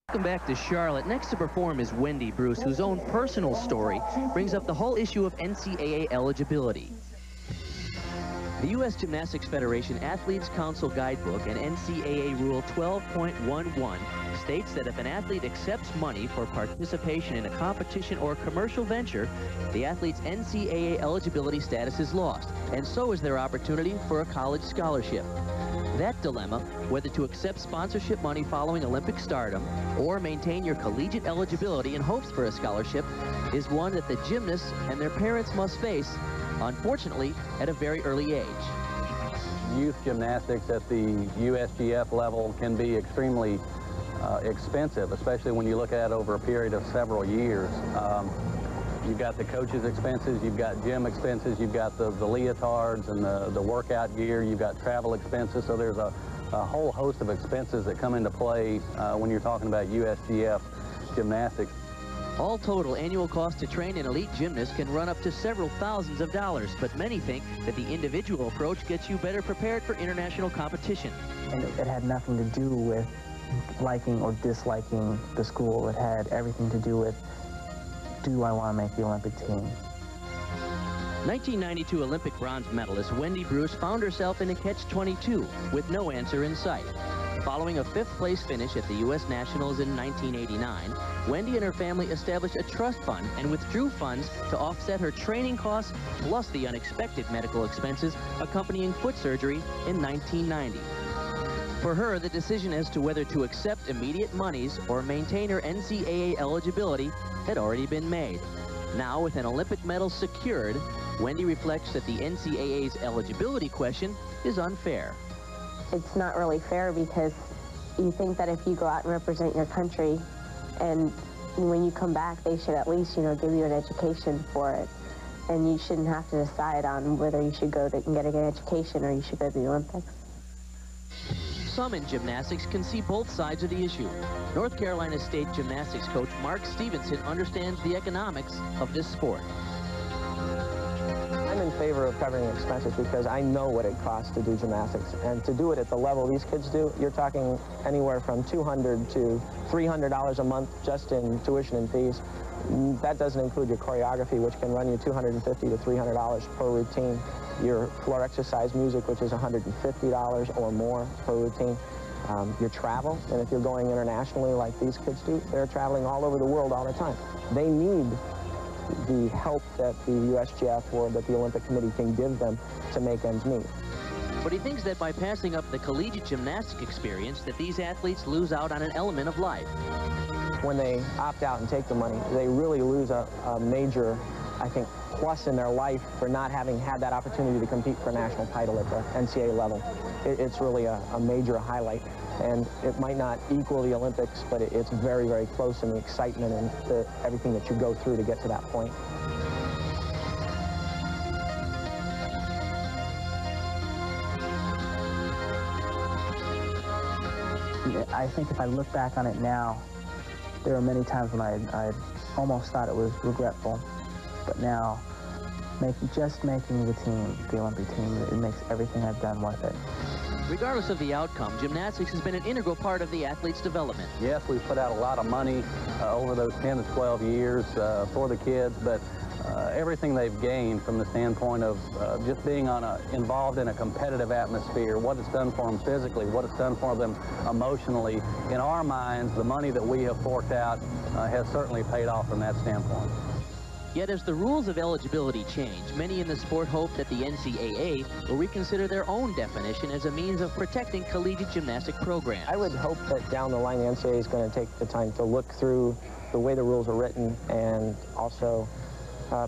Welcome back to Charlotte. Next to perform is Wendy Bruce, whose own personal story brings up the whole issue of NCAA eligibility. The U.S. Gymnastics Federation Athletes Council Guidebook and NCAA Rule 12.11 states that if an athlete accepts money for participation in a competition or commercial venture, the athlete's NCAA eligibility status is lost, and so is their opportunity for a college scholarship. That dilemma, whether to accept sponsorship money following Olympic stardom or maintain your collegiate eligibility in hopes for a scholarship, is one that the gymnasts and their parents must face, unfortunately, at a very early age. Youth gymnastics at the USGF level can be extremely expensive, especially when you look at it over a period of several years. You've got the coach's expenses, you've got gym expenses, you've got the leotards and the workout gear, you've got travel expenses, so there's a whole host of expenses that come into play when you're talking about USGF gymnastics. All total, annual cost to train an elite gymnast can run up to several thousands of dollars, but many think that the individual approach gets you better prepared for international competition. And it had nothing to do with liking or disliking the school. It had everything to do with, do I want to make the Olympic team? 1992 Olympic bronze medalist Wendy Bruce found herself in a catch-22 with no answer in sight. Following a fifth-place finish at the U.S. Nationals in 1989, Wendy and her family established a trust fund and withdrew funds to offset her training costs plus the unexpected medical expenses accompanying foot surgery in 1990. For her, the decision as to whether to accept immediate monies or maintain her NCAA eligibility had already been made. Now, with an Olympic medal secured, Wendy reflects that the NCAA's eligibility question is unfair. It's not really fair because you think that if you go out and represent your country and when you come back, they should at least, give you an education for it. And you shouldn't have to decide on whether you should go and get an education or you should go to the Olympics. Some in gymnastics can see both sides of the issue. North Carolina State gymnastics coach Mark Stevenson understands the economics of this sport. I'm in favor of covering expenses because I know what it costs to do gymnastics. And to do it at the level these kids do, you're talking anywhere from $200 to $300 a month just in tuition and fees. That doesn't include your choreography, which can run you $250 to $300 per routine. Your floor exercise music, which is $150 or more per routine. Your travel, and if you're going internationally like these kids do, they're traveling all over the world all the time. They need the help that the USGF or that the Olympic Committee can give them to make ends meet. But he thinks that by passing up the collegiate gymnastic experience, that these athletes lose out on an element of life. When they opt out and take the money, they really lose a major, I think, plus in their life for not having had that opportunity to compete for a national title at the NCAA level. It's really a major highlight. And it might not equal the Olympics, but it's very, very close in the excitement and everything that you go through to get to that point. I think if I look back on it now, there are many times when I almost thought it was regretful. But now, just making the team, the Olympic team, it makes everything I've done worth it. Regardless of the outcome, gymnastics has been an integral part of the athlete's development. Yes, we've put out a lot of money over those 10 to 12 years for the kids, but everything they've gained from the standpoint of just being involved in a competitive atmosphere, what it's done for them physically, what it's done for them emotionally, in our minds, the money that we have forked out has certainly paid off from that standpoint. Yet as the rules of eligibility change, many in the sport hope that the NCAA will reconsider their own definition as a means of protecting collegiate gymnastic programs. I would hope that down the line the NCAA is going to take the time to look through the way the rules are written and also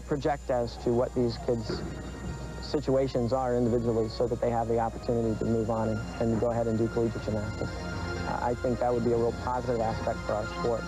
project as to what these kids' situations are individually so that they have the opportunity to move on and go ahead and do collegiate gymnastics. I think that would be a real positive aspect for our sport.